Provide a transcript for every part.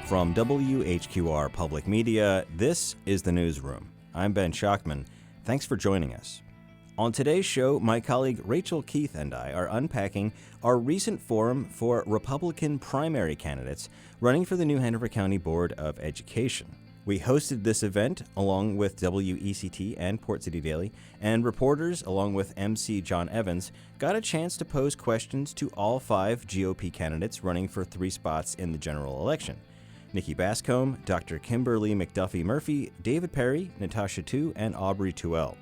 From WHQR Public Media, this is The Newsroom. I'm Ben Schachman. Thanks for joining us. On today's show, my colleague Rachel Keith and I are unpacking our recent forum for Republican primary candidates running for the new Hanover County Board of Education. We hosted this event along with WECT and Port City Daily, and reporters, along with MC John Evans, got a chance to pose questions to all 5 GOP candidates running for 3 spots in the general election. Nikki Bascom, Dr. Kimberly McDuffie Murphy, David Perry, Natasha Tu, and Aubrey Tuell.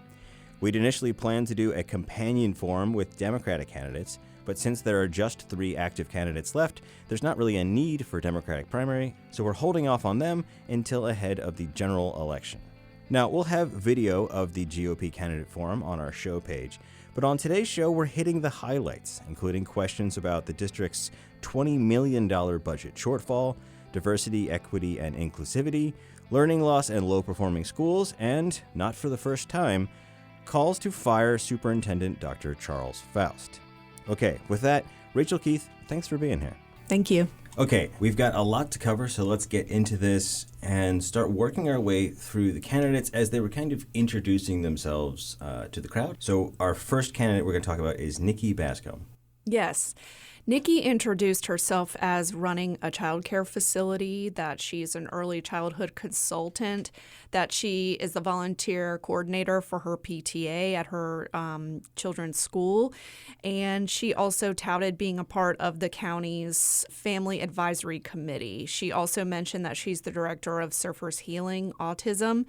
We'd initially planned to do a companion forum with Democratic candidates, but since there are just 3 active candidates left, there's not really a need for Democratic primary, so we're holding off on them until ahead of the general election. Now, we'll have video of the GOP candidate forum on our show page, but on today's show, we're hitting the highlights, including questions about the district's $20 million budget shortfall, diversity, equity, and inclusivity, learning loss and low-performing schools, and, not for the first time, calls to fire Superintendent Dr. Charles Foust. Okay, with that, Rachel Keith, thanks for being here. Thank you. Okay, we've got a lot to cover, so let's get into this and start working our way through the candidates as they were kind of introducing themselves to the crowd. So our first candidate we're going to talk about is Nikki Bascom. Yes. Nikki introduced herself as running a child care facility, that she's an early childhood consultant, that she is the volunteer coordinator for her PTA at her children's school, and she also touted being a part of the county's Family Advisory Committee. She also mentioned that she's the director of Surfers Healing Autism,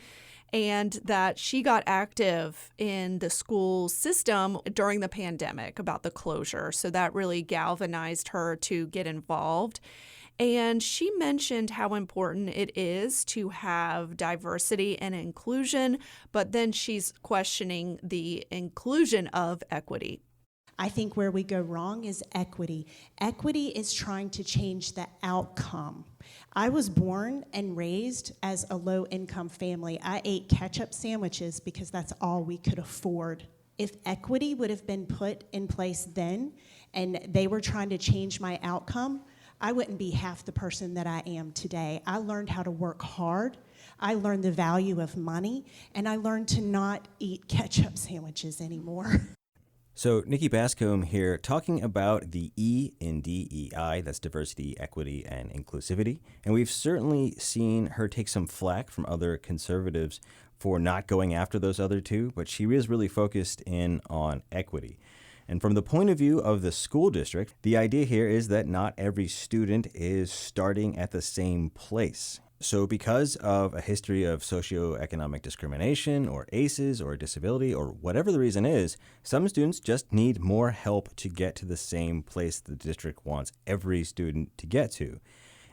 and that she got active in the school system during the pandemic about the closure. So that really galvanized her to get involved. And she mentioned how important it is to have diversity and inclusion, but then she's questioning the inclusion of equity. I think where we go wrong is equity. Equity is trying to change the outcome. I was born and raised as a low-income family. I ate ketchup sandwiches because that's all we could afford. If equity would have been put in place then, and they were trying to change my outcome, I wouldn't be half the person that I am today. I learned how to work hard. I learned the value of money, and I learned to not eat ketchup sandwiches anymore. So Nikki Bascom here talking about the E in DEI, that's diversity, equity, and inclusivity. And we've certainly seen her take some flack from other conservatives for not going after those other 2, but she is really focused in on equity. And from the point of view of the school district, the idea here is that not every student is starting at the same place. So because of a history of socioeconomic discrimination or ACEs or disability or whatever the reason is, some students just need more help to get to the same place the district wants every student to get to.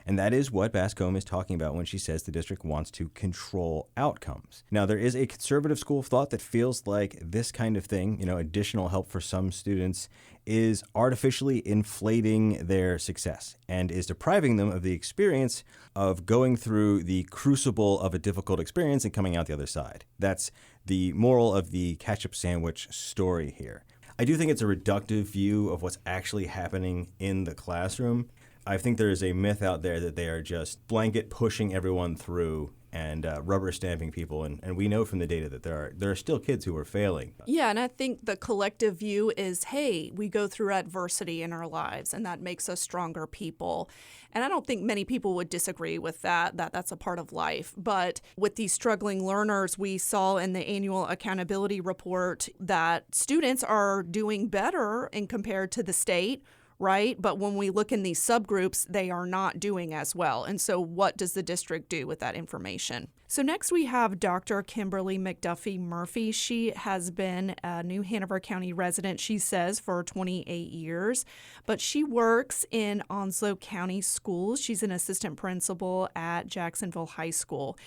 And that is what Bascom is talking about when she says the district wants to control outcomes. Now, there is a conservative school of thought that feels like this kind of thing, additional help for some students, is artificially inflating their success and is depriving them of the experience of going through the crucible of a difficult experience and coming out the other side. That's the moral of the ketchup sandwich story here. I do think it's a reductive view of what's actually happening in the classroom. I think there is a myth out there that they are just blanket pushing everyone through and rubber stamping people. And we know from the data that there are still kids who are failing. Yeah, and I think the collective view is, hey, we go through adversity in our lives, and that makes us stronger people. And I don't think many people would disagree with that's a part of life. But with these struggling learners, we saw in the annual accountability report that students are doing better in compared to the state, right? But when we look in these subgroups, they are not doing as well. And so what does the district do with that information? So next we have Dr. Kimberly McDuffie Murphy. She has been a new Hanover County resident, she says, for 28 years, but she works in Onslow County Schools. She's an assistant principal at Jacksonville High School.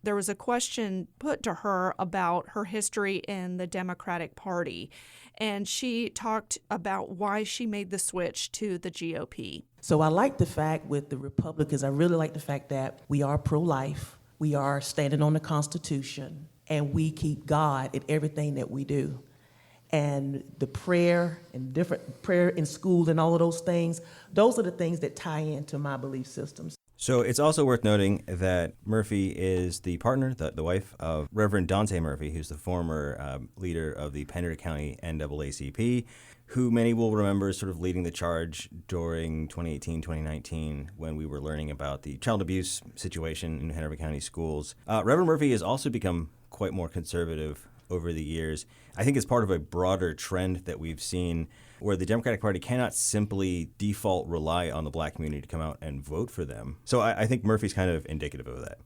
There was a question put to her about her history in the Democratic Party, and she talked about why she made the switch to the GOP. So I like the fact with the Republicans, I really like the fact that we are pro-life, we are standing on the Constitution, and we keep God in everything that we do. And the prayer and different prayer in school and all of those things, those are the things that tie into my belief systems. So it's also worth noting that Murphy is the partner, the wife of Reverend Dante Murphy, who's the former leader of the Hanover County NAACP, who many will remember sort of leading the charge during 2018, 2019, when we were learning about the child abuse situation in Hanover County schools. Reverend Murphy has also become quite more conservative over the years. I think it's part of a broader trend that we've seen where the Democratic Party cannot simply default rely on the black community to come out and vote for them. So I think Murphy's kind of indicative of that.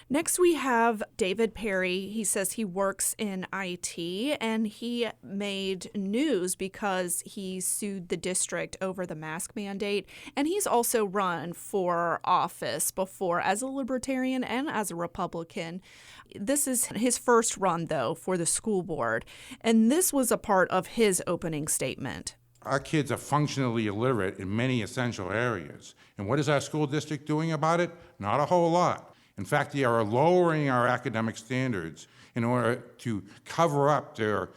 Next, we have David Perry. He says he works in IT, and he made news because he sued the district over the mask mandate. And he's also run for office before as a Libertarian and as a Republican. This is his first run, though, for the school board. And this was a part of his opening statement. Our kids are functionally illiterate in many essential areas. And what is our school district doing about it? Not a whole lot. In fact, they are lowering our academic standards in order to cover up their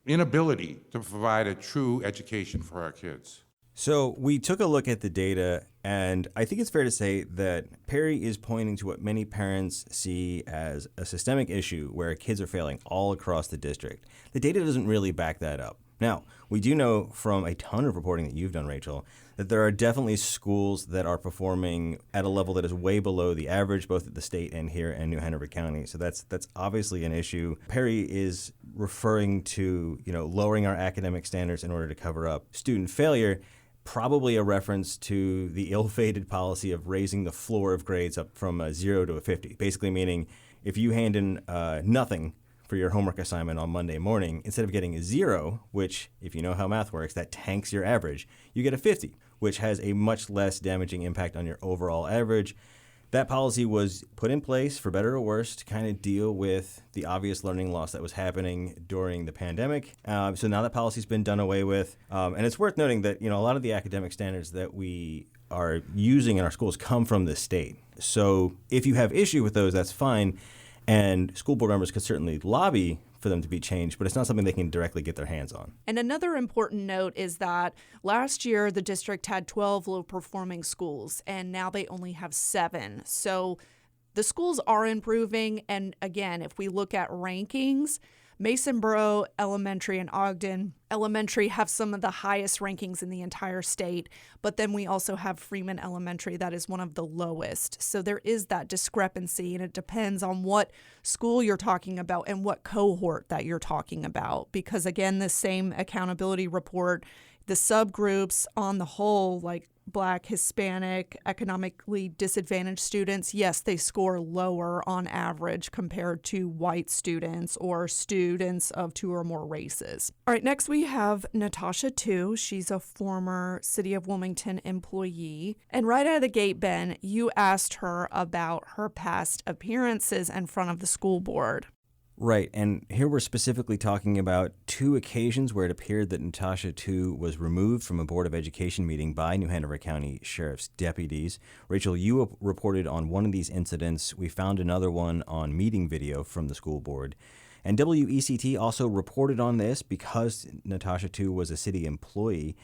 inability to provide a true education for our kids. So we took a look at the data, and I think it's fair to say that Perry is pointing to what many parents see as a systemic issue where kids are failing all across the district. The data doesn't really back that up. Now, we do know from a ton of reporting that you've done, Rachel, that there are definitely schools that are performing at a level that is way below the average, both at the state and here in New Hanover County. So that's obviously an issue. Perry is referring to, lowering our academic standards in order to cover up student failure, probably a reference to the ill-fated policy of raising the floor of grades up from a 0 to a 50, basically meaning if you hand in nothing for your homework assignment on Monday morning, instead of getting a 0, which, if you know how math works, that tanks your average, you get a 50, which has a much less damaging impact on your overall average. That policy was put in place, for better or worse, to kind of deal with the obvious learning loss that was happening during the pandemic. So now that policy's been done away with. And it's worth noting that, a lot of the academic standards that we are using in our schools come from the state. So if you have issue with those, that's fine. And school board members could certainly lobby for them to be changed, but it's not something they can directly get their hands on. And another important note is that last year the district had 12 low-performing schools, and now they only have 7. So the schools are improving. And again, if we look at rankings, Masonboro Elementary and Ogden Elementary have some of the highest rankings in the entire state, but then we also have Freeman Elementary that is one of the lowest. So there is that discrepancy, and it depends on what school you're talking about and what cohort that you're talking about. Because again, the same accountability report, the subgroups on the whole, like Black, Hispanic, economically disadvantaged students, yes, they score lower on average compared to white students or students of 2 or more races. All right, next we have Natasha Tu. She's a former City of Wilmington employee. And right out of the gate, Ben, you asked her about her past appearances in front of the school board. Right, and here we're specifically talking about 2 occasions where it appeared that Natasha Tu was removed from a Board of Education meeting by New Hanover County Sheriff's deputies. Rachel, you reported on one of these incidents. We found another one on meeting video from the school board. And WECT also reported on this because Natasha Tu was a city employee.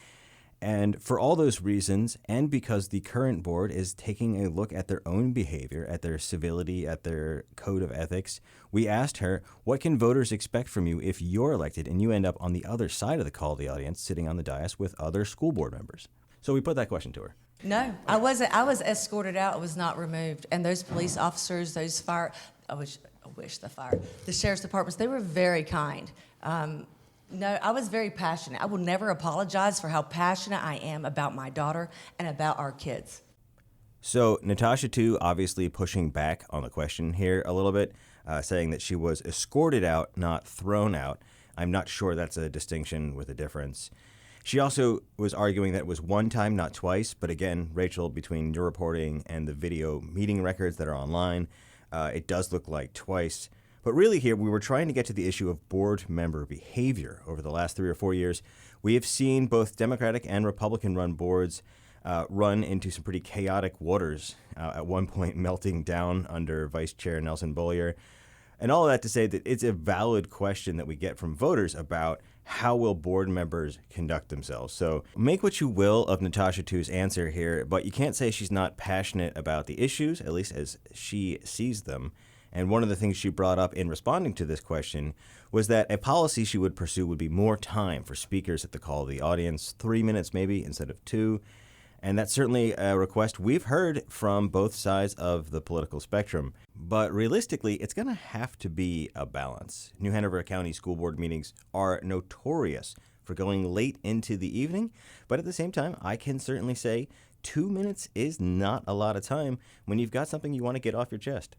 And for all those reasons, and because the current board is taking a look at their own behavior, at their civility, at their code of ethics, we asked her, what can voters expect from you if you're elected and you end up on the other side of the call of the audience, sitting on the dais with other school board members? So we put that question to her. No, I wasn't. I was escorted out. I was not removed. And those police officers, those the sheriff's departments, they were very kind. No, I was very passionate. I will never apologize for how passionate I am about my daughter and about our kids. So Natasha Tu obviously pushing back on the question here a little bit, saying that she was escorted out, not thrown out. I'm not sure that's a distinction with a difference. She also was arguing that it was one time, not twice. But again, Rachel, between your reporting and the video meeting records that are online, it does look like twice. But really here, we were trying to get to the issue of board member behavior. Over the last 3 or 4 years, we have seen both Democratic and Republican-run boards run into some pretty chaotic waters, at one point melting down under Vice Chair Nelson Beaulieu. And all of that to say that it's a valid question that we get from voters about how will board members conduct themselves? So make what you will of Natasha Two's answer here, but you can't say she's not passionate about the issues, at least as she sees them. And one of the things she brought up in responding to this question was that a policy she would pursue would be more time for speakers at the call of the audience, 3 minutes maybe instead of 2. And that's certainly a request we've heard from both sides of the political spectrum. But realistically, it's going to have to be a balance. New Hanover County school board meetings are notorious for going late into the evening. But at the same time, I can certainly say 2 minutes is not a lot of time when you've got something you want to get off your chest.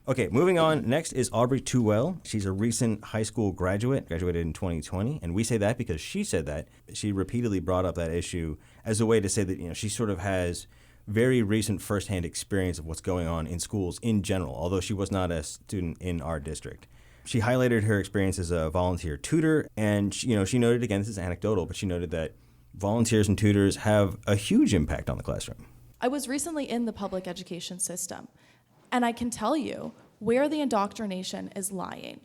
Okay, moving on. Next is Aubrey Tewell. She's a recent high school graduated in 2020. And we say that because she said that. She repeatedly brought up that issue as a way to say that, she sort of has very recent firsthand experience of what's going on in schools in general, although she was not a student in our district. She highlighted her experience as a volunteer tutor. And, she noted, again, this is anecdotal, but she noted that volunteers and tutors have a huge impact on the classroom. I was recently in the public education system, and I can tell you where the indoctrination is lying.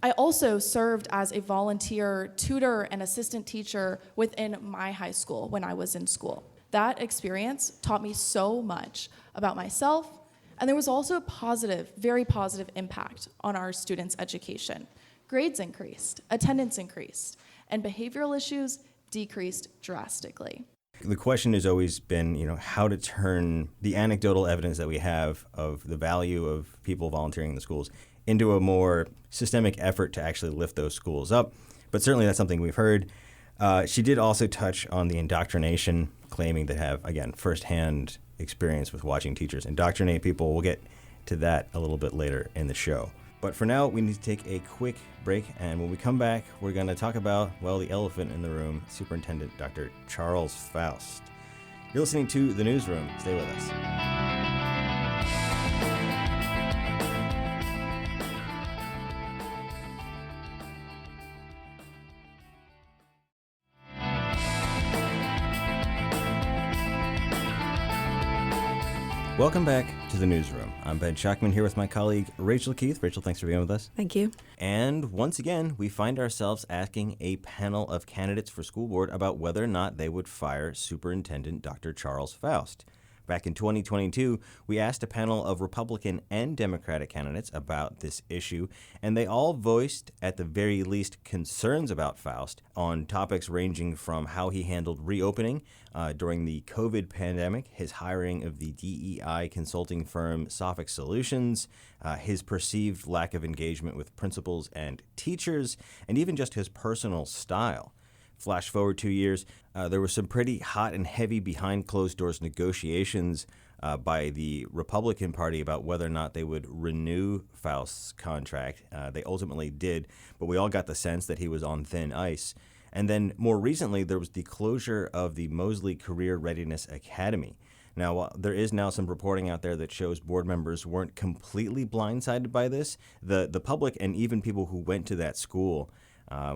I also served as a volunteer tutor and assistant teacher within my high school when I was in school. That experience taught me so much about myself, and there was also a very positive impact on our students' education. Grades increased, attendance increased, and behavioral issues decreased drastically. The question has always been, how to turn the anecdotal evidence that we have of the value of people volunteering in the schools into a more systemic effort to actually lift those schools up. But certainly that's something we've heard. She did also touch on the indoctrination, claiming to have, again, firsthand experience with watching teachers indoctrinate people. We'll get to that a little bit later in the show. But for now, we need to take a quick break, and when we come back, we're going to talk about, the elephant in the room, Superintendent Dr. Charles Foust. You're listening to The Newsroom. Stay with us. Welcome back to The Newsroom. I'm Ben Schachtman here with my colleague Rachel Keith. Rachel, thanks for being with us. Thank you. And once again, we find ourselves asking a panel of candidates for school board about whether or not they would fire Superintendent Dr. Charles Foust. Back in 2022, we asked a panel of Republican and Democratic candidates about this issue, and they all voiced, at the very least, concerns about Foust on topics ranging from how he handled reopening during the COVID pandemic, his hiring of the DEI consulting firm Sophic Solutions, his perceived lack of engagement with principals and teachers, and even just his personal style. Flash forward 2 years, there were some pretty hot and heavy behind closed doors negotiations by the Republican Party about whether or not they would renew Foust's contract. They ultimately did, but we all got the sense that he was on thin ice. And then more recently, there was the closure of the Mosley Career Readiness Academy. Now, while there is now some reporting out there that shows board members weren't completely blindsided by this, the public and even people who went to that school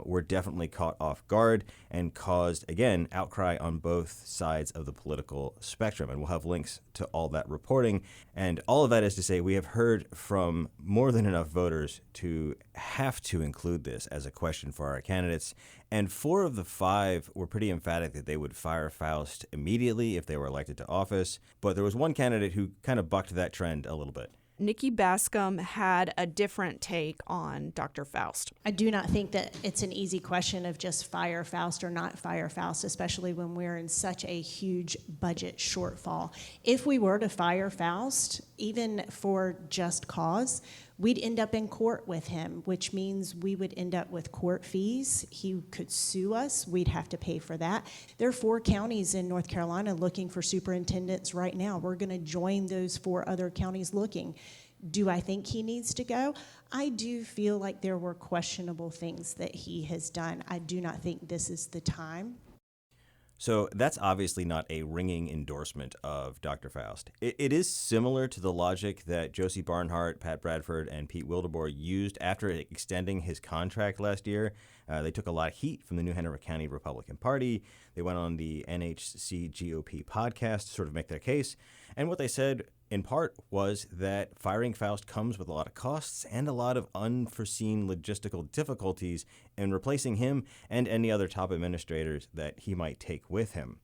were definitely caught off guard and caused, again, outcry on both sides of the political spectrum. And we'll have links to all that reporting. And all of that is to say we have heard from more than enough voters to have to include this as a question for our candidates. And 4 of the 5 were pretty emphatic that they would fire Foust immediately if they were elected to office. But there was one candidate who kind of bucked that trend a little bit. Nikki Bascom had a different take on Dr. Foust. I do not think that it's an easy question of just fire Foust or not fire Foust, especially when we're in such a huge budget shortfall. If we were to fire Foust, even for just cause, we'd end up in court with him, which means we would end up with court fees. He could sue us. We'd have to pay for that. There are 4 counties in North Carolina looking for superintendents right now. We're going to join those 4 other counties looking. Do I think he needs to go? I do feel like there were questionable things that he has done. I do not think this is the time. So that's obviously not a ringing endorsement of Dr. Foust. It is similar to the logic that Josie Barnhart, Pat Bradford, and Pete Wildeboer used after extending his contract last year. They took a lot of heat from the New Hanover County Republican Party. They went on the NHC GOP podcast to sort of make their case. And what they said in part was that firing Foust comes with a lot of costs and a lot of unforeseen logistical difficulties in replacing him and any other top administrators that he might take with him.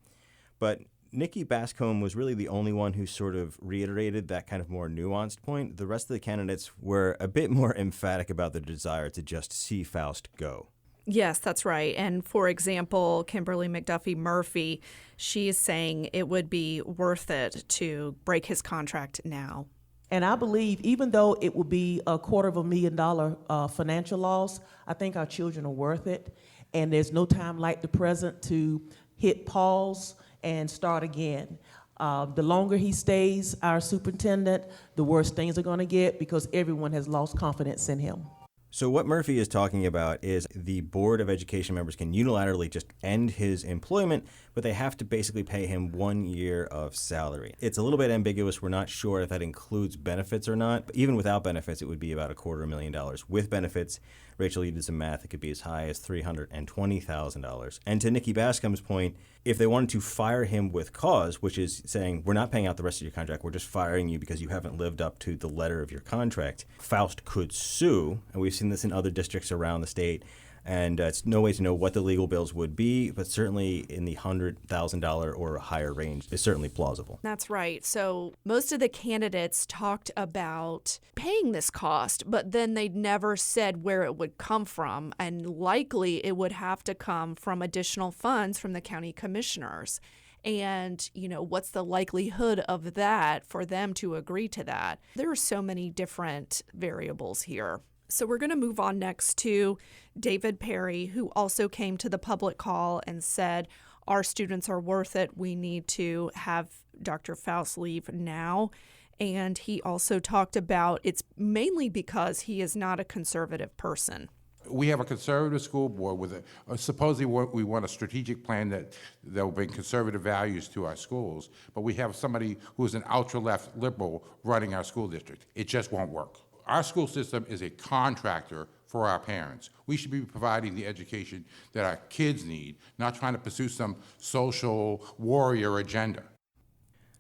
But Nikki Bascom was really the only one who sort of reiterated that kind of more nuanced point. The rest of the candidates were a bit more emphatic about their desire to just see Foust go. Yes, that's right. And for example, Kimberly McDuffie Murphy, she is saying it would be worth it to break his contract now. And I believe even though it would be $250,000 financial loss, I think our children are worth it. And there's no time like the present to hit pause and start again. The longer he stays our superintendent, the worse things are going to get because everyone has lost confidence in him. So what Murphy is talking about is the Board of Education members can unilaterally just end his employment, but they have to basically pay him 1 year of salary. It's a little bit ambiguous. We're not sure if that includes benefits or not. But even without benefits, it would be about $250,000. With benefits, Rachel, you did some math, it could be as high as $320,000. And to Nikki Bascom's point, if they wanted to fire him with cause, which is saying, we're not paying out the rest of your contract, we're just firing you because you haven't lived up to the letter of your contract, Foust could sue, and we've seen this in other districts around the state, and it's no way to know what the legal bills would be, but certainly in the $100,000 or higher range is certainly plausible. That's right. So most of the candidates talked about paying this cost, but then they never said where it would come from, and likely it would have to come from additional funds from the county commissioners. And, what's the likelihood of that for them to agree to that? There are so many different variables here. So we're going to move on next to David Perry, who also came to the public call and said, our students are worth it. We need to have Dr. Foust leave now. And he also talked about it's mainly because he is not a conservative person. We have a conservative school board with supposedly we want a strategic plan that will bring conservative values to our schools, but we have somebody who is an ultra-left liberal running our school district. It just won't work. Our school system is a contractor for our parents. We should be providing the education that our kids need, not trying to pursue some social warrior agenda.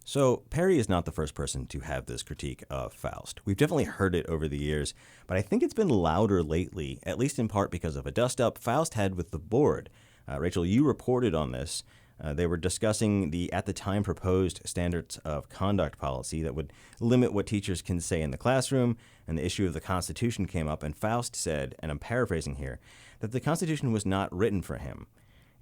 So Perry is not the first person to have this critique of Foust. We've definitely heard it over the years, but I think it's been louder lately, at least in part because of a dust-up Foust had with the board. Rachel, you reported on this. They were discussing the, at the time, proposed standards of conduct policy that would limit what teachers can say in the classroom, and the issue of the Constitution came up, and Foust said, and I'm paraphrasing here, that the Constitution was not written for him.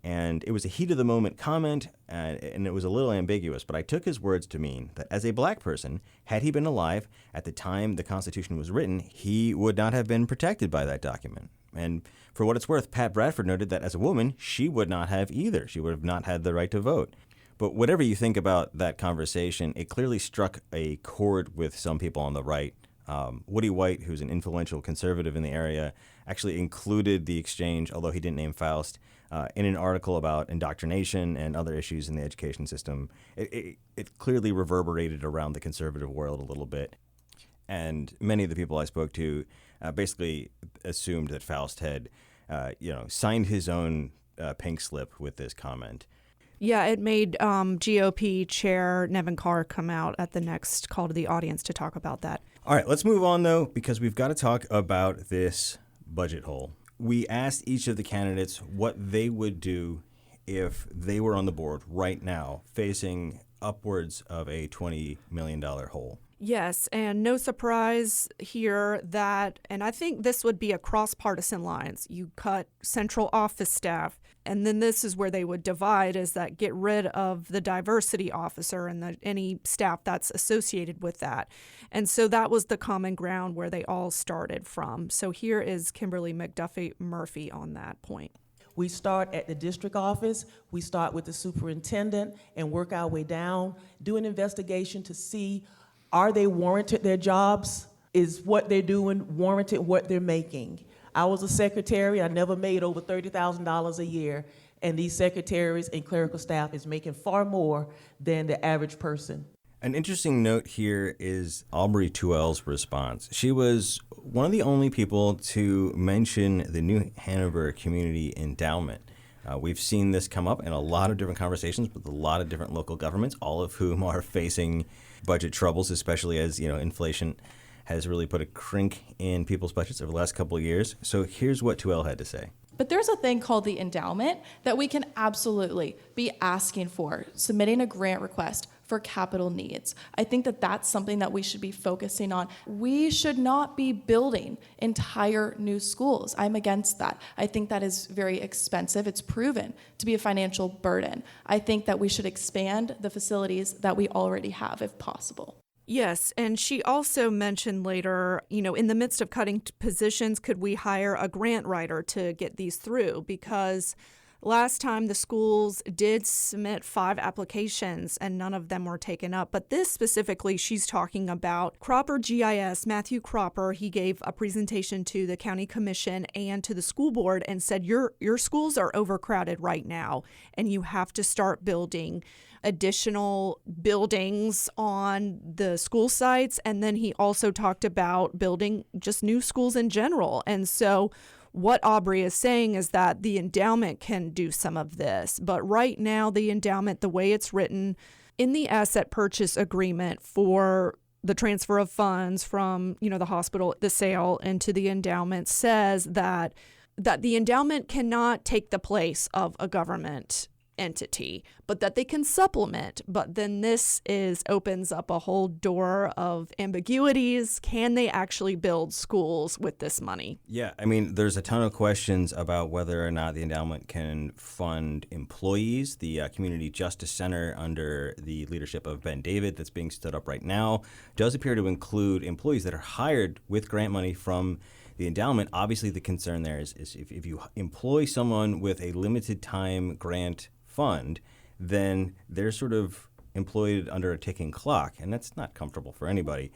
And it was a heat-of-the-moment comment, and it was a little ambiguous, but I took his words to mean that as a black person, had he been alive at the time the Constitution was written, he would not have been protected by that document. And for what it's worth, Pat Bradford noted that as a woman, she would not have either. She would have not had the right to vote. But whatever you think about that conversation, it clearly struck a chord with some people on the right. Woody White, who's an influential conservative in the area, actually included the exchange, although he didn't name Foust, in an article about indoctrination and other issues in the education system. It clearly reverberated around the conservative world a little bit. And many of the people I spoke to basically assumed that Foust had, signed his own pink slip with this comment. Yeah, it made GOP Chair Nevin Carr come out at the next call to the audience to talk about that. All right, let's move on, though, because we've got to talk about this budget hole. We asked each of the candidates what they would do if they were on the board right now facing upwards of a $20 million hole. Yes, and no surprise here that, and I think this would be across partisan lines. You cut central office staff, and then this is where they would divide, is that get rid of the diversity officer and any staff that's associated with that. And so that was the common ground where they all started from. So here is Kimberly McDuffie Murphy on that point. We start at the district office, we start with the superintendent and work our way down, do an investigation to see, are they warranted their jobs? Is what they're doing warranted what they're making? I was a secretary, I never made over $30,000 a year, and these secretaries and clerical staff is making far more than the average person. An interesting note here is Aubrey Tuell's response. She was one of the only people to mention the New Hanover Community Endowment. We've seen this come up in a lot of different conversations with a lot of different local governments, all of whom are facing budget troubles, especially as inflation has really put a crink in people's budgets over the last couple of years. So here's what 2L had to say. But there's a thing called the endowment that we can absolutely be asking for, submitting a grant request for capital needs. I think that that's something that we should be focusing on. We should not be building entire new schools. I'm against that. I think that is very expensive. It's proven to be a financial burden. I think that we should expand the facilities that we already have if possible. Yes, and she also mentioned later, in the midst of cutting positions, could we hire a grant writer to get these through? Because last time the schools did submit 5 applications and none of them were taken up. But this specifically, she's talking about Cropper GIS. Matthew Cropper, he gave a presentation to the county commission and to the school board and said, your schools are overcrowded right now and you have to start building additional buildings on the school sites. And then he also talked about building just new schools in general. And so what Aubrey is saying is that the endowment can do some of this. But right now, the endowment, the way it's written in the asset purchase agreement for the transfer of funds from, the hospital, the sale into the endowment says that the endowment cannot take the place of a government entity, but that they can supplement. But then this opens up a whole door of ambiguities. Can they actually build schools with this money? Yeah, there's a ton of questions about whether or not the endowment can fund employees. The Community Justice Center, under the leadership of Ben David, that's being stood up right now, does appear to include employees that are hired with grant money from the endowment. Obviously, the concern there is if you employ someone with a limited time grant fund, then they're sort of employed under a ticking clock, and that's not comfortable for anybody.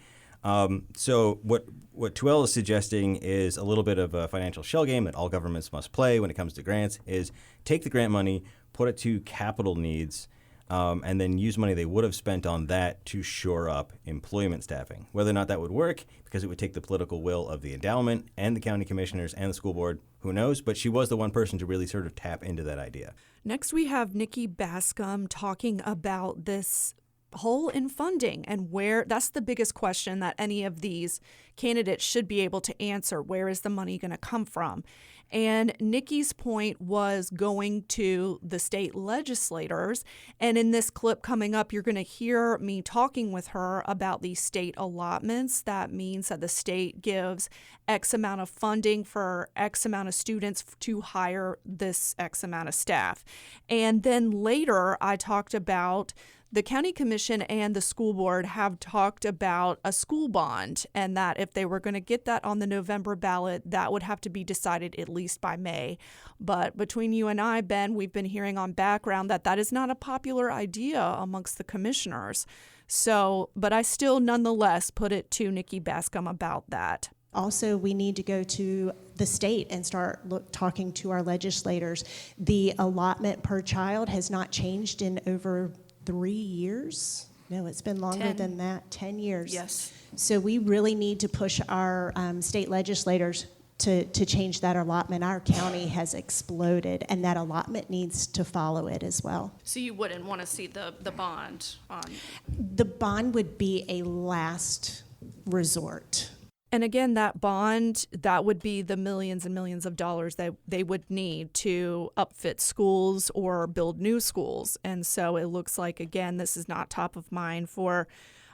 So what 2L is suggesting is a little bit of a financial shell game that all governments must play when it comes to grants, is take the grant money, put it to capital needs, and then use money they would have spent on that to shore up employment staffing. Whether or not that would work, because it would take the political will of the endowment and the county commissioners and the school board, who knows? But she was the one person to really sort of tap into that idea. Next, we have Nikki Bascom talking about this hole in funding and where that's the biggest question that any of these candidates should be able to answer. Where is the money going to come from? And Nikki's point was going to the state legislators. And in this clip coming up, you're going to hear me talking with her about these state allotments. That means that the state gives X amount of funding for X amount of students to hire this X amount of staff. And then later, I talked about the county commission and the school board have talked about a school bond, and that if they were going to get that on the November ballot, that would have to be decided at least by May. But between you and I, Ben, we've been hearing on background that is not a popular idea amongst the commissioners. So, but I still nonetheless put it to Nikki Bascom about that. Also, we need to go to the state and start talking to our legislators. The allotment per child has not changed in over 3 years. No, it's been longer than that, 10 years. Yes. So we really need to push our state legislators to change that allotment. Our county has exploded, and that allotment needs to follow it as well. So you wouldn't want to see the bond on? The bond would be a last resort. And again, that bond, that would be the millions and millions of dollars that they would need to upfit schools or build new schools. And so it looks like, again, this is not top of mind for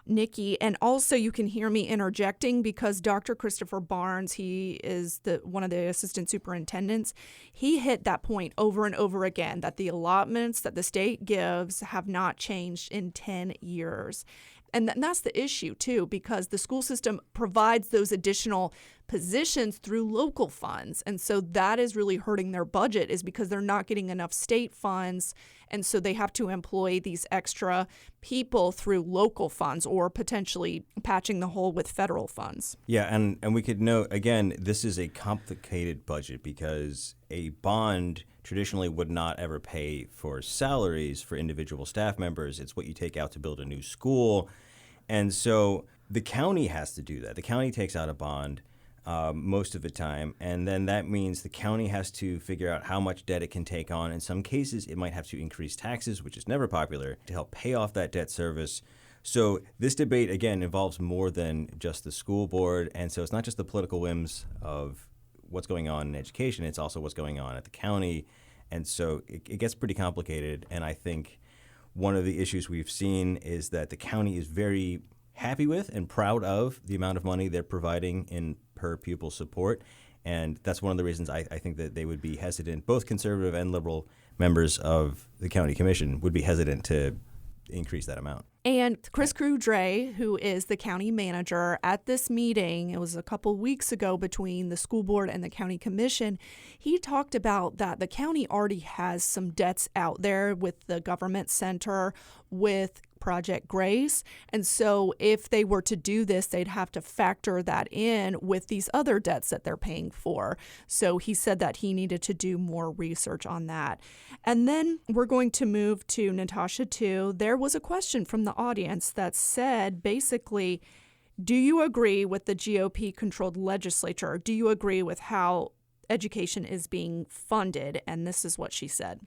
Nikki. And also you can hear me interjecting because Dr. Christopher Barnes, he is one of the assistant superintendents. He hit that point over and over again that the allotments that the state gives have not changed in 10 years. And that's the issue, too, because the school system provides those additional positions through local funds. And so that is really hurting their budget, is because they're not getting enough state funds. And so they have to employ these extra people through local funds or potentially patching the hole with federal funds. Yeah, and we could note, again, this is a complicated budget because a bond traditionally would not ever pay for salaries for individual staff members. It's what you take out to build a new school. And so the county has to do that. The county takes out a bond most of the time. And then that means the county has to figure out how much debt it can take on. In some cases, it might have to increase taxes, which is never popular, to help pay off that debt service. So this debate, again, involves more than just the school board. And so it's not just the political whims of what's going on in education, it's also what's going on at the county. And so it gets pretty complicated. And I think one of the issues we've seen is that the county is very happy with and proud of the amount of money they're providing in per pupil support. And that's one of the reasons I think that they would be hesitant, both conservative and liberal members of the county commission would be hesitant to increase that amount. And Chris Crudre, who is the county manager, at this meeting, it was a couple weeks ago between the school board and the county commission, he talked about that the county already has some debts out there with the government center, with Project Grace. And so if they were to do this, they'd have to factor that in with these other debts that they're paying for. So he said that he needed to do more research on that. And then we're going to move to Natasha too. There was a question from the audience that said, basically, do you agree with the GOP-controlled legislature? Do you agree with how education is being funded? And this is what she said.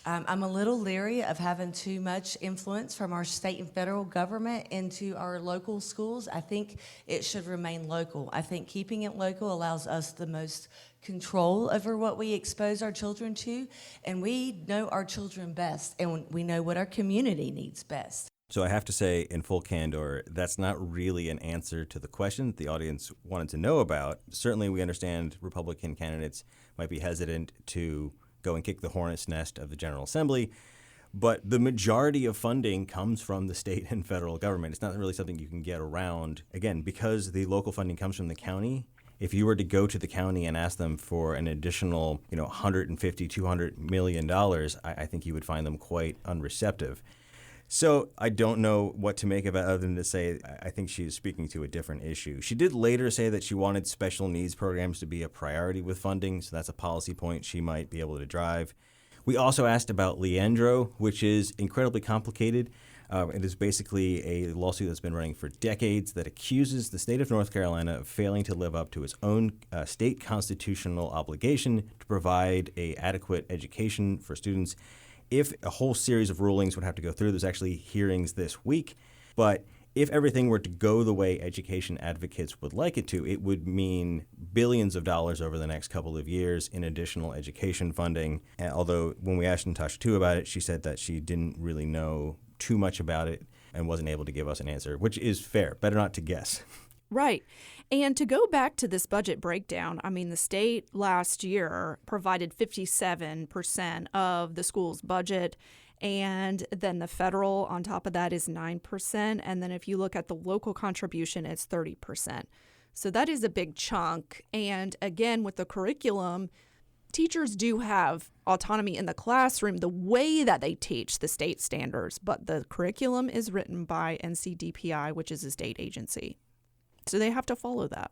I'm a little leery of having too much influence from our state and federal government into our local schools. I think it should remain local. I think keeping it local allows us the most control over what we expose our children to, and we know our children best, and we know what our community needs best. So I have to say, in full candor, that's not really an answer to the question that the audience wanted to know about. Certainly we understand Republican candidates might be hesitant to go and kick the hornet's nest of the General Assembly, but the majority of funding comes from the state and federal government. It's not really something you can get around. Again, because the local funding comes from the county, if you were to go to the county and ask them for an additional, $150, $200 million, I think you would find them quite unreceptive. So I don't know what to make of it other than to say I think she is speaking to a different issue. She did later say that she wanted special needs programs to be a priority with funding, so that's a policy point she might be able to drive. We also asked about Leandro, which is incredibly complicated. It is basically a lawsuit that's been running for decades that accuses the state of North Carolina of failing to live up to its own state constitutional obligation to provide an adequate education for students. If a whole series of rulings would have to go through, there's actually hearings this week, but if everything were to go the way education advocates would like it to, it would mean billions of dollars over the next couple of years in additional education funding. Although when we asked Natasha too about it, she said that she didn't really know too much about it and wasn't able to give us an answer, which is fair. Better not to guess. Right. And to go back to this budget breakdown, the state last year provided 57% of the school's budget, and then the federal on top of that is 9%. And then if you look at the local contribution, it's 30%. So that is a big chunk. And again, with the curriculum, teachers do have autonomy in the classroom, the way that they teach the state standards, but the curriculum is written by NCDPI, which is a state agency. So they have to follow that.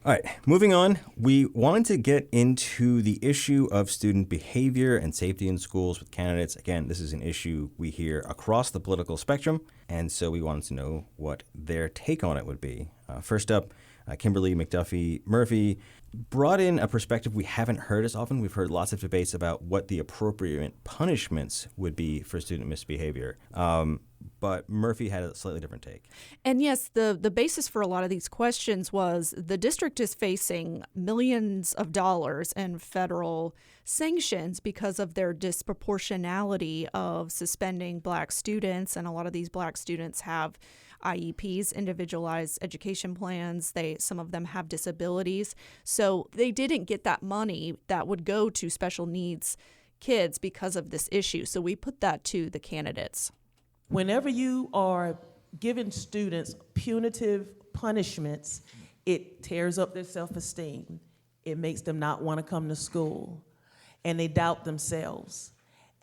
All right, moving on, we wanted to get into the issue of student behavior and safety in schools with candidates. Again, this is an issue we hear across the political spectrum, and so we wanted to know what their take on it would be. First up, Kimberly McDuffie Murphy brought in a perspective we haven't heard as often. We've heard lots of debates about what the appropriate punishments would be for student misbehavior. But Murphy had a slightly different take. And yes, the basis for a lot of these questions was the district is facing millions of dollars in federal sanctions because of their disproportionality of suspending Black students. And a lot of these Black students have IEPs, individualized education plans. Some of them have disabilities. So they didn't get that money that would go to special needs kids because of this issue. So we put that to the candidates. Whenever you are giving students punitive punishments, it tears up their self-esteem. It makes them not want to come to school, and they doubt themselves,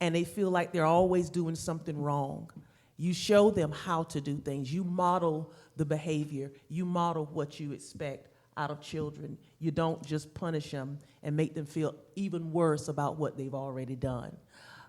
and they feel like they're always doing something wrong. You show them how to do things. You model the behavior. You model what you expect out of children. You don't just punish them and make them feel even worse about what they've already done.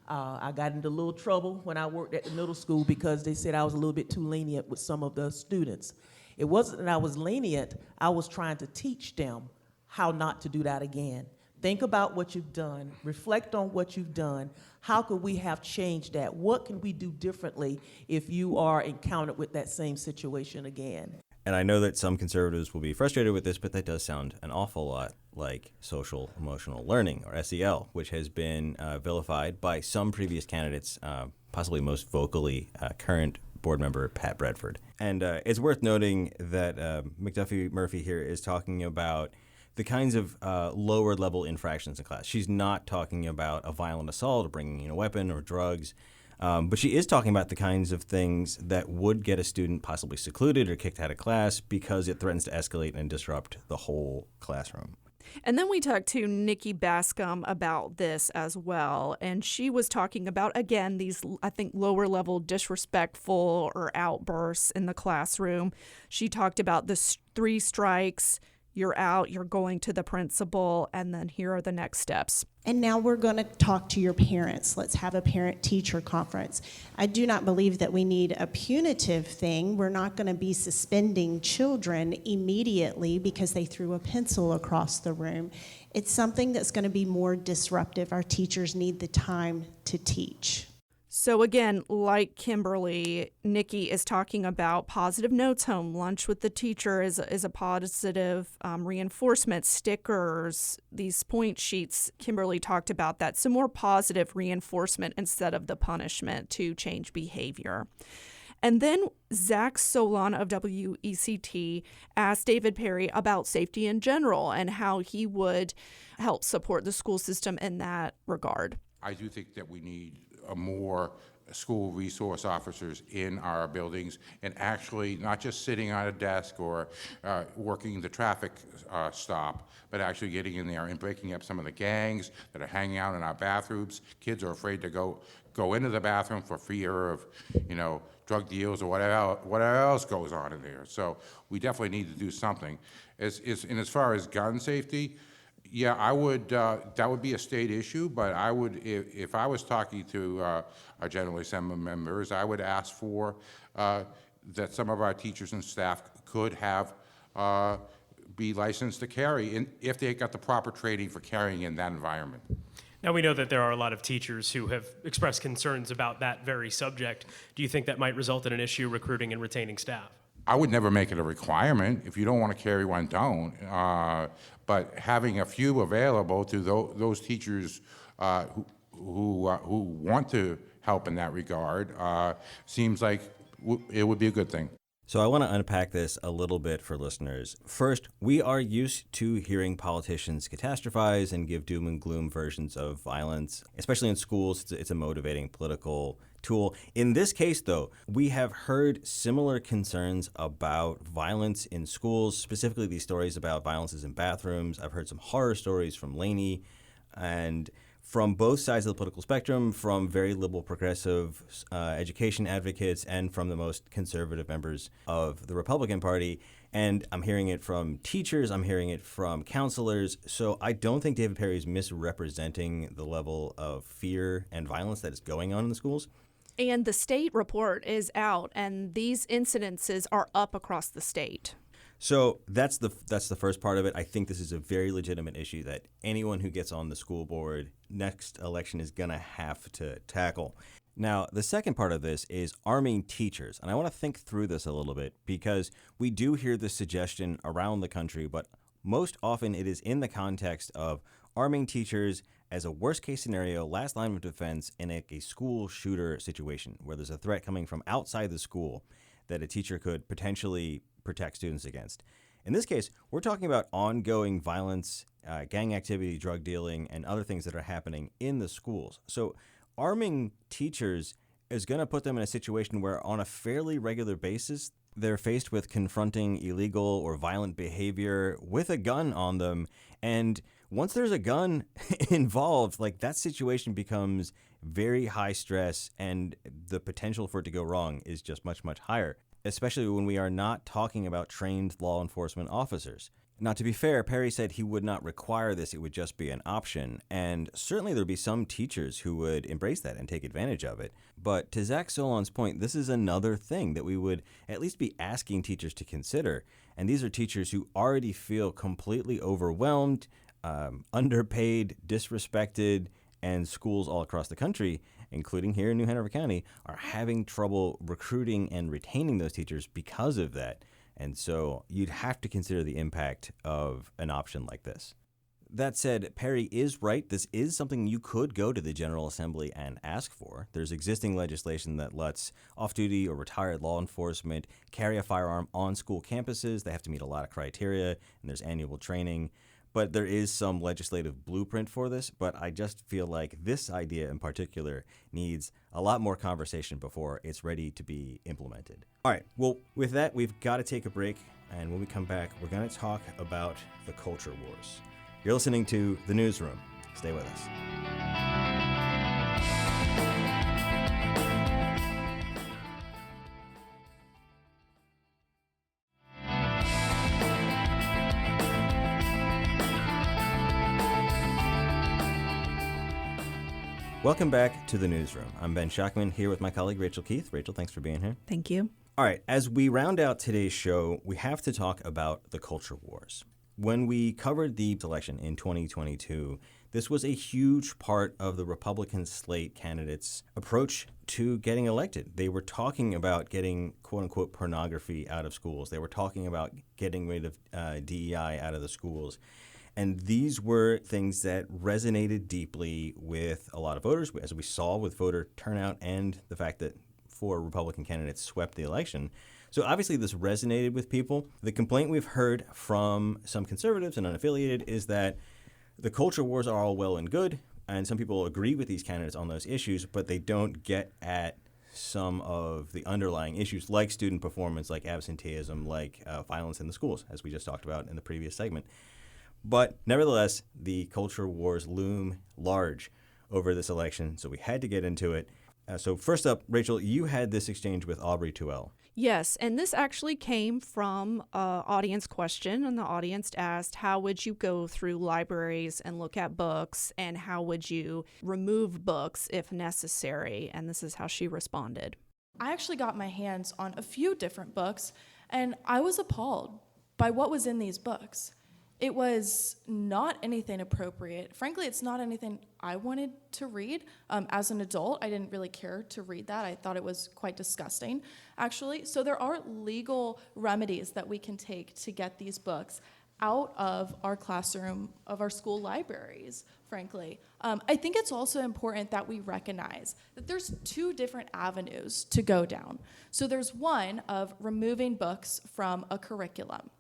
I got into a little trouble when I worked at the middle school because they said I was a little bit too lenient with some of the students. It wasn't that I was lenient, I was trying to teach them how not to do that again. Think about what you've done, reflect on what you've done. How could we have changed that? What can we do differently if you are encountered with that same situation again? And I know that some conservatives will be frustrated with this, but that does sound an awful lot like social emotional learning, or SEL, which has been vilified by some previous candidates, possibly most vocally current board member Pat Bradford. And it's worth noting that McDuffie Murphy here is talking about the kinds of lower level infractions in class. She's not talking about a violent assault or bringing in a weapon or drugs. But she is talking about the kinds of things that would get a student possibly secluded or kicked out of class because it threatens to escalate and disrupt the whole classroom. And then we talked to Nikki Bascom about this as well. And she was talking about, again, these, I think, lower level disrespectful or outbursts in the classroom. She talked about the 3 strikes. You're out, you're going to the principal, and then here are the next steps. And now we're going to talk to your parents. Let's have a parent-teacher conference. I do not believe that we need a punitive thing. We're not going to be suspending children immediately because they threw a pencil across the room. It's something that's going to be more disruptive. Our teachers need the time to teach. So again, like Kimberly, Nikki is talking about positive notes home. Lunch with the teacher is a positive reinforcement. Stickers, these point sheets, Kimberly talked about that. Some more positive reinforcement instead of the punishment to change behavior. And then Zach Solon of WECT asked David Perry about safety in general and how he would help support the school system in that regard. I do think that we need more school resource officers in our buildings, and actually not just sitting on a desk or working the traffic stop, but actually getting in there and breaking up some of the gangs that are hanging out in our bathrooms. Kids are afraid to go into the bathroom for fear of, drug deals or whatever else goes on in there. So we definitely need to do something. And as far as gun safety, yeah, I would. That would be a state issue, but I would, if I was talking to our General Assembly members, I would ask for that some of our teachers and staff could have be licensed to carry, if they got the proper training for carrying in that environment. Now, we know that there are a lot of teachers who have expressed concerns about that very subject. Do you think that might result in an issue recruiting and retaining staff? I would never make it a requirement. If you don't want to carry one, don't. But having a few available to those teachers who want to help in that regard seems like it would be a good thing. So I want to unpack this a little bit for listeners. First, we are used to hearing politicians catastrophize and give doom and gloom versions of violence, especially in schools. It's a motivating political tool. In this case, though, we have heard similar concerns about violence in schools, specifically these stories about violences in bathrooms. I've heard some horror stories from Laney, and from both sides of the political spectrum, from very liberal progressive education advocates and from the most conservative members of the Republican Party. And I'm hearing it from teachers, I'm hearing it from counselors. So I don't think David Perry is misrepresenting the level of fear and violence that is going on in the schools. And the state report is out, and these incidences are up across the state. So that's the first part of it. I think this is a very legitimate issue that anyone who gets on the school board next election is going to have to tackle. Now, the second part of this is arming teachers. And I want to think through this a little bit because we do hear this suggestion around the country, but most often it is in the context of arming teachers as a worst-case scenario, last line of defense in a school shooter situation where there's a threat coming from outside the school that a teacher could potentially protect students against. In this case, we're talking about ongoing violence, gang activity, drug dealing, and other things that are happening in the schools. So arming teachers is going to put them in a situation where on a fairly regular basis, they're faced with confronting illegal or violent behavior with a gun on them. And once there's a gun involved, like that situation becomes very high stress, and the potential for it to go wrong is just much, much higher, especially when we are not talking about trained law enforcement officers. Now, to be fair, Perry said he would not require this, it would just be an option. And certainly there'd be some teachers who would embrace that and take advantage of it. But to Zach Solon's point, this is another thing that we would at least be asking teachers to consider. And these are teachers who already feel completely overwhelmed, underpaid, disrespected, and schools all across the country, including here in New Hanover County, are having trouble recruiting and retaining those teachers because of that. And so you'd have to consider the impact of an option like this. That said, Perry is right. This is something you could go to the General Assembly and ask for. There's existing legislation that lets off-duty or retired law enforcement carry a firearm on school campuses. They have to meet a lot of criteria, and there's annual training. But there is some legislative blueprint for this, but I just feel like this idea in particular needs a lot more conversation before it's ready to be implemented. All right, well, with that, we've got to take a break, and when we come back, we're going to talk about the culture wars. You're listening to The Newsroom. Stay with us. Welcome back to The Newsroom. I'm Ben Schachman here with my colleague Rachel Keith. Rachel, thanks for being here. Thank you. All right, as we round out today's show, we have to talk about the culture wars. When we covered the election in 2022, this was a huge part of the Republican slate candidates' approach to getting elected. They were talking about getting, quote-unquote, pornography out of schools. They were talking about getting rid of DEI out of the schools. And these were things that resonated deeply with a lot of voters, as we saw with voter turnout and the fact that 4 Republican candidates swept the election. So obviously this resonated with people. The complaint we've heard from some conservatives and unaffiliated is that the culture wars are all well and good, and some people agree with these candidates on those issues, but they don't get at some of the underlying issues like student performance, like absenteeism, like violence in the schools, as we just talked about in the previous segment. But nevertheless, the culture wars loom large over this election, so we had to get into it. So first up, Rachel, you had this exchange with Aubrey Tuell. Yes, and this actually came from an audience question, and the audience asked, how would you go through libraries and look at books, and how would you remove books if necessary? And this is how she responded. I actually got my hands on a few different books, and I was appalled by what was in these books. It was not anything appropriate. Frankly, it's not anything I wanted to read. As an adult, I didn't really care to read that. I thought it was quite disgusting, actually. So there are legal remedies that we can take to get these books out of our classroom, of our school libraries, frankly. I think it's also important that we recognize that there's 2 different avenues to go down. So there's one of removing books from a curriculum.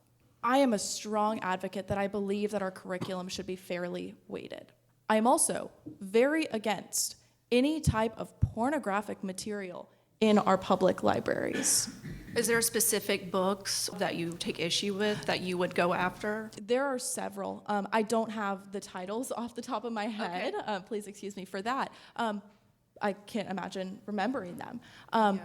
I am a strong advocate that I believe that our curriculum should be fairly weighted. I am also very against any type of pornographic material in our public libraries. Is there specific books that you take issue with that you would go after? There are several. I don't have the titles off the top of my head. Okay. Please excuse me for that. I can't imagine remembering them.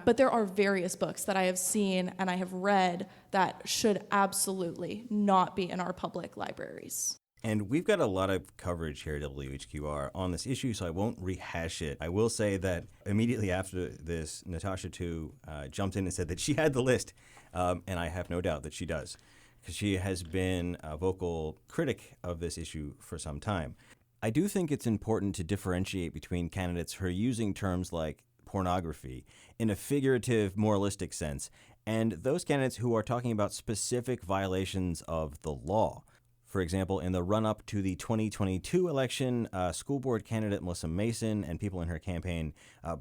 But there are various books that I have seen and I have read that should absolutely not be in our public libraries. And we've got a lot of coverage here at WHQR on this issue, so I won't rehash it. I will say that immediately after this, Natasha Tu jumped in and said that she had the list, and I have no doubt that she does, because she has been a vocal critic of this issue for some time. I do think it's important to differentiate between candidates who are using terms like pornography in a figurative, moralistic sense, and those candidates who are talking about specific violations of the law. For example, in the run-up to the 2022 election, school board candidate Melissa Mason and people in her campaign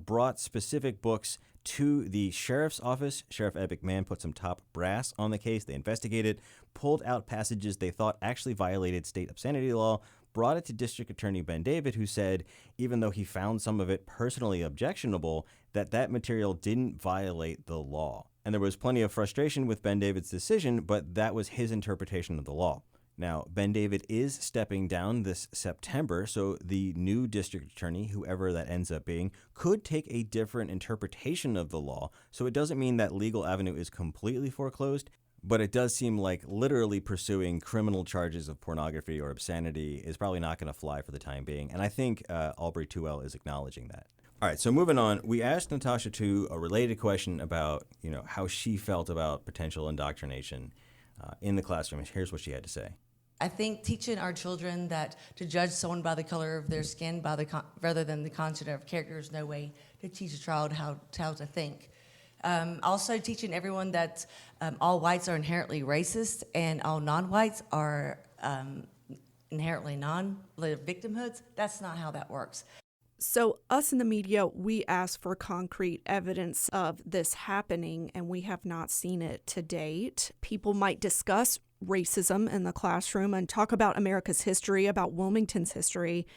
brought specific books to the sheriff's office. Sheriff Ed McMahon put some top brass on the case. They investigated, pulled out passages they thought actually violated state obscenity law, brought it to District Attorney Ben David, who said, even though he found some of it personally objectionable, that material didn't violate the law. And there was plenty of frustration with Ben David's decision, but that was his interpretation of the law. Now, Ben David is stepping down this September, so the new district attorney, whoever that ends up being, could take a different interpretation of the law. So it doesn't mean that legal avenue is completely foreclosed, But it does seem like literally pursuing criminal charges of pornography or obscenity is probably not going to fly for the time being. And I think Aubrey Tuell is acknowledging that. All right, so moving on, we asked Natasha too a related question about, how she felt about potential indoctrination in the classroom. Here's what she had to say. I think teaching our children that to judge someone by the color of their skin rather than the content of character is no way to teach a child how to think. Also teaching everyone that all whites are inherently racist and all non-whites are inherently victimhoods. That's not how that works. So us in the media, we ask for concrete evidence of this happening, and we have not seen it to date. People might discuss racism in the classroom and talk about America's history, about Wilmington's history.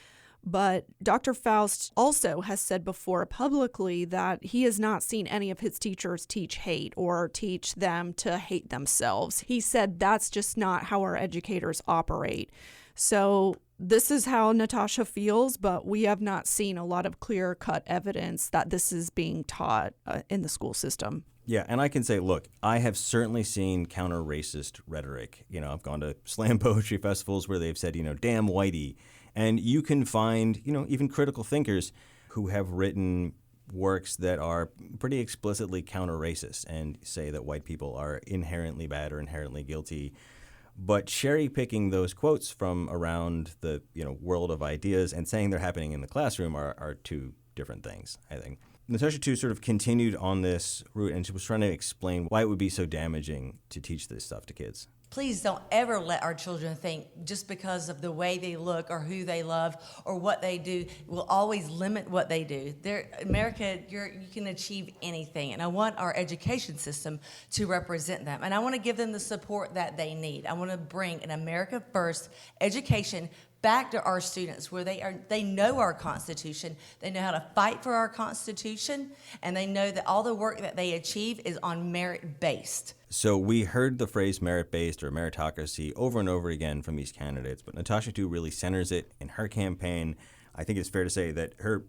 But Dr. Foust also has said before publicly that he has not seen any of his teachers teach hate or teach them to hate themselves. He said that's just not how our educators operate. So this is how Natasha feels, but we have not seen a lot of clear-cut evidence that this is being taught in the school system. Yeah, and I can say, look, I have certainly seen counter-racist rhetoric. I've gone to slam poetry festivals where they've said, damn whitey. And you can find, even critical thinkers who have written works that are pretty explicitly counter-racist and say that white people are inherently bad or inherently guilty. But cherry-picking those quotes from around the world of ideas and saying they're happening in the classroom are two different things, I think. Natasha, too, sort of continued on this route, and she was trying to explain why it would be so damaging to teach this stuff to kids. Please don't ever let our children think just because of the way they look or who they love or what they do will always limit what they do. America, you can achieve anything, and I want our education system to represent them, and I want to give them the support that they need. I want to bring an America First education back to our students where they know our Constitution, they know how to fight for our Constitution, and they know that all the work that they achieve is on merit-based. So we heard the phrase merit-based or meritocracy over and over again from these candidates, but Natasha too really centers it in her campaign. I think it's fair to say that her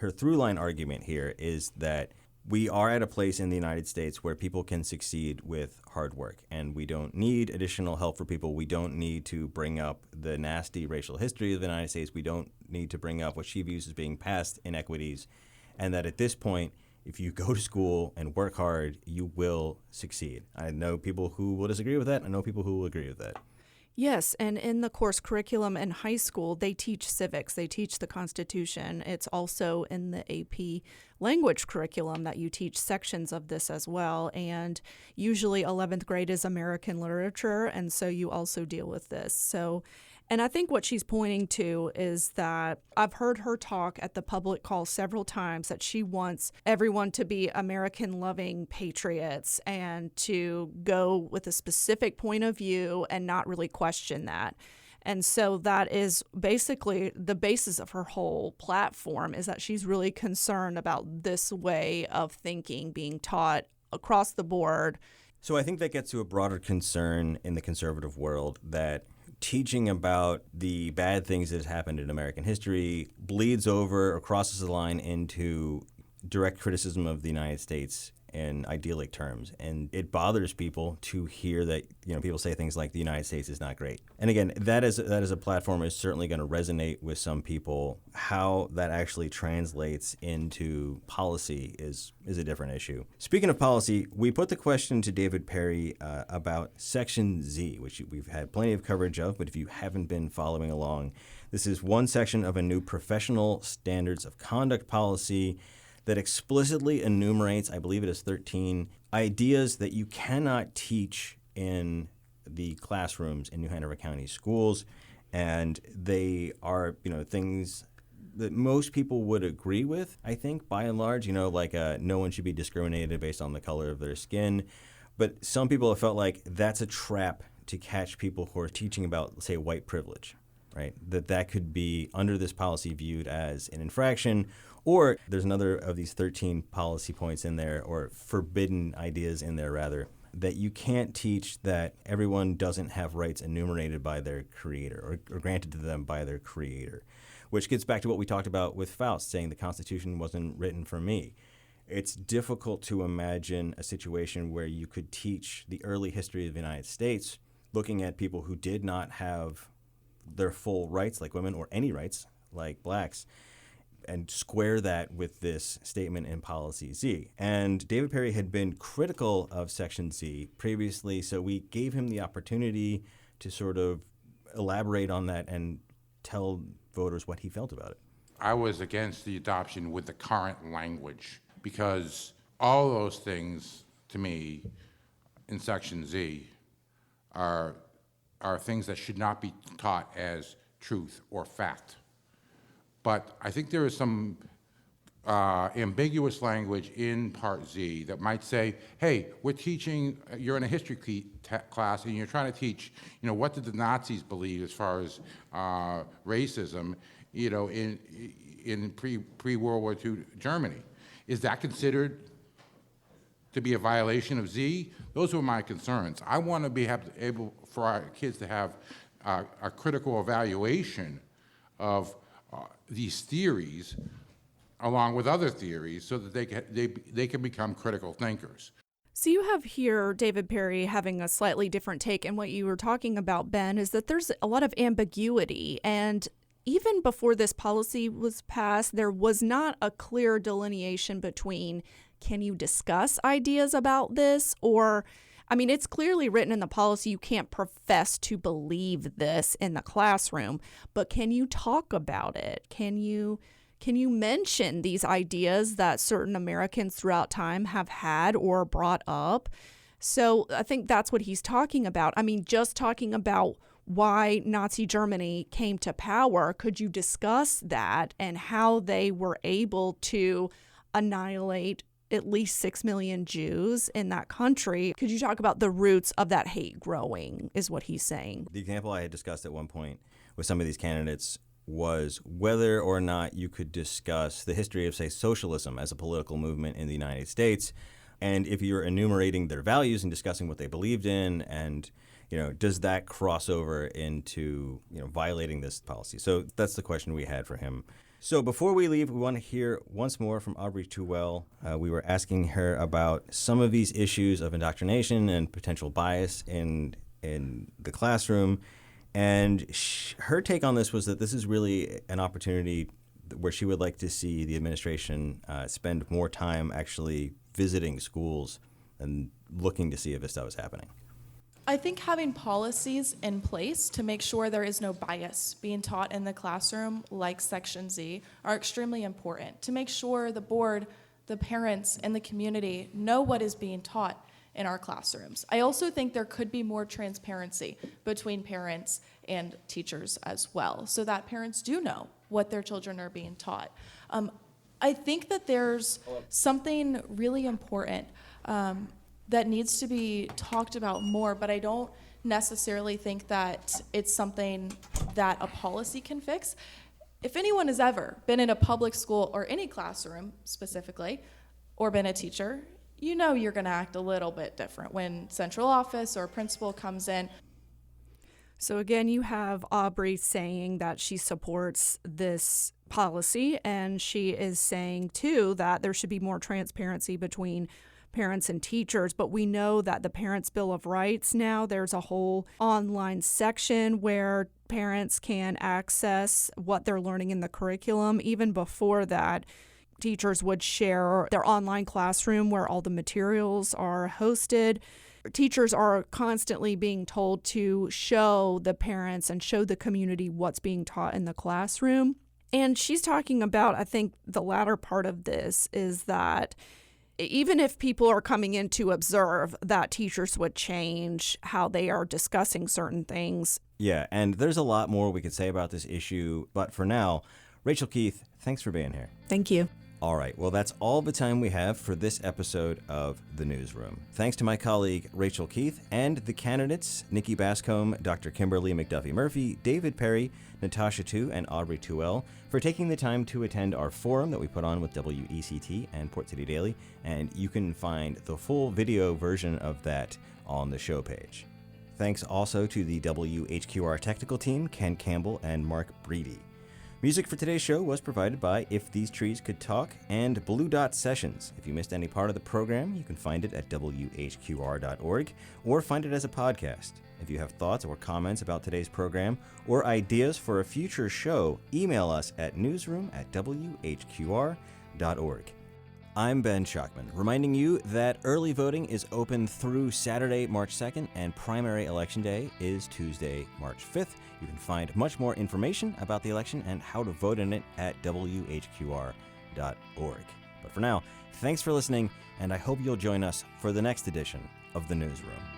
through-line argument here is that we are at a place in the United States where people can succeed with hard work, and we don't need additional help for people. We don't need to bring up the nasty racial history of the United States. We don't need to bring up what she views as being past inequities, and that at this point, if you go to school and work hard, you will succeed. I know people who will disagree with that. I know people who will agree with that. Yes, and in the course curriculum in high school, they teach civics, they teach the Constitution. It's also in the AP language curriculum that you teach sections of this as well. And usually 11th grade is American literature, and so you also deal with this. And I think what she's pointing to is that I've heard her talk at the public call several times that she wants everyone to be American-loving patriots and to go with a specific point of view and not really question that. And so that is basically the basis of her whole platform, is that she's really concerned about this way of thinking being taught across the board. So I think that gets to a broader concern in the conservative world that teaching about the bad things that has happened in American history bleeds over or crosses the line into direct criticism of the United States in idyllic terms. And it bothers people to hear that, people say things like the United States is not great. And again, that is a platform is certainly going to resonate with some people. How that actually translates into policy is a different issue. Speaking of policy, we put the question to David Perry about Section Z, which we've had plenty of coverage of, but if you haven't been following along, this is one section of a new professional standards of conduct policy that explicitly enumerates, I believe it is 13, ideas that you cannot teach in the classrooms in New Hanover County schools. And they are, things that most people would agree with, I think, by and large, like no one should be discriminated based on the color of their skin. But some people have felt like that's a trap to catch people who are teaching about, say, white privilege, right? That could be, under this policy, viewed as an infraction. Or there's another of these 13 policy points in there, or forbidden ideas in there, rather, that you can't teach that everyone doesn't have rights enumerated by their creator or granted to them by their creator, which gets back to what we talked about with Foust, saying the Constitution wasn't written for me. it's difficult to imagine a situation where you could teach the early history of the United States looking at people who did not have their full rights like women or any rights like blacks, and square that with this statement in Policy Z. And David Perry had been critical of Section Z previously, so we gave him the opportunity to sort of elaborate on that and tell voters what he felt about it. I was against the adoption with the current language because all those things, to me, in Section Z are things that should not be taught as truth or fact. But I think there is some ambiguous language in Part Z that might say, hey, we're teaching, you're in a history class and you're trying to teach, what did the Nazis believe as far as racism, in pre-World War II Germany. Is that considered to be a violation of Z? Those were my concerns. I want to be able for our kids to have a critical evaluation of these theories along with other theories so that they can become critical thinkers. So you have here David Perry having a slightly different take, and what you were talking about, Ben, is that there's a lot of ambiguity, and even before this policy was passed, there was not a clear delineation between, can you discuss ideas about this, or it's clearly written in the policy you can't profess to believe this in the classroom, but can you talk about it? Can you mention these ideas that certain Americans throughout time have had or brought up? So I think that's what he's talking about. Just talking about why Nazi Germany came to power, could you discuss that and how they were able to annihilate at least 6 million Jews in that country? Could you talk about the roots of that hate growing, is what he's saying. The example I had discussed at one point with some of these candidates was whether or not you could discuss the history of, say, socialism as a political movement in the United States. And if you're enumerating their values and discussing what they believed in, and does that cross over into violating this policy? So that's the question we had for him. So before we leave, we want to hear once more from Aubrey Tuwell. We were asking her about some of these issues of indoctrination and potential bias in the classroom. And her take on this was that this is really an opportunity where she would like to see the administration spend more time actually visiting schools and looking to see if this stuff is happening. I think having policies in place to make sure there is no bias being taught in the classroom, like Section Z, are extremely important to make sure the board, the parents, and the community know what is being taught in our classrooms. I also think there could be more transparency between parents and teachers as well, so that parents do know what their children are being taught. I think that there's something really important that needs to be talked about more, but I don't necessarily think that it's something that a policy can fix. If anyone has ever been in a public school or any classroom specifically, or been a teacher, you're gonna act a little bit different when central office or principal comes in. So again, you have Aubrey saying that she supports this policy, and she is saying too that there should be more transparency between parents and teachers, but we know that the Parents' Bill of Rights now, there's a whole online section where parents can access what they're learning in the curriculum. Even before that, teachers would share their online classroom where all the materials are hosted. Teachers are constantly being told to show the parents and show the community what's being taught in the classroom. And she's talking about, I think the latter part of this is that even if people are coming in to observe, that teachers would change how they are discussing certain things. Yeah, and there's a lot more we could say about this issue, but for now, Rachel Keith, thanks for being here. Thank you. All right, well, that's all the time we have for this episode of The Newsroom. Thanks to my colleague, Rachel Keith, and the candidates, Nikki Bascombe, Dr. Kimberly McDuffie-Murphy, David Perry, Natasha Tu, and Aubrey Tuwell, for taking the time to attend our forum that we put on with WECT and Port City Daily, and you can find the full video version of that on the show page. Thanks also to the WHQR technical team, Ken Campbell and Mark Breedy. Music for today's show was provided by If These Trees Could Talk and Blue Dot Sessions. If you missed any part of the program, you can find it at whqr.org or find it as a podcast. If you have thoughts or comments about today's program or ideas for a future show, email us at newsroom@whqr.org. I'm Ben Schuckman, reminding you that early voting is open through Saturday, March 2nd, and primary election day is Tuesday, March 5th. You can find much more information about the election and how to vote in it at whqr.org. But for now, thanks for listening, and I hope you'll join us for the next edition of The Newsroom.